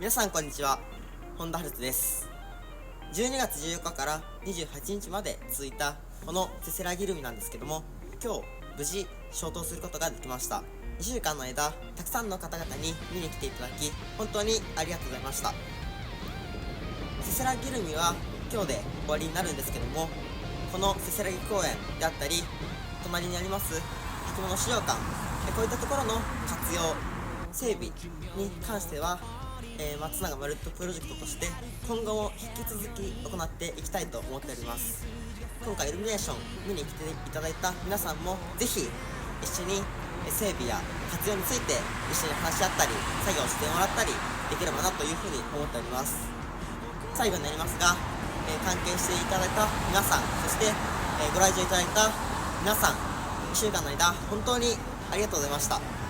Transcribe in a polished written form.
皆さんこんにちは、本田春人です。12月14日から28日まで続いたこのせせらぎルミなんですけども、今日無事消灯することができました。2週間の間たくさんの方々に見に来ていただき本当にありがとうございました。せせらぎルミは今日で終わりになるんですけども、このせせらぎ公園であったり隣にあります生き物資料館、こういったところの活用整備に関しては松永まるっとプロジェクトとして今後も引き続き行っていきたいと思っております。今回イルミネーション見に来ていただいた皆さんもぜひ一緒に整備や活用について一緒に話し合ったり作業してもらったりできればなというふうに思っております。最後になりますが、関係していただいた皆さん、そして、ご来場いただいた皆さん、1週間の間本当にありがとうございました。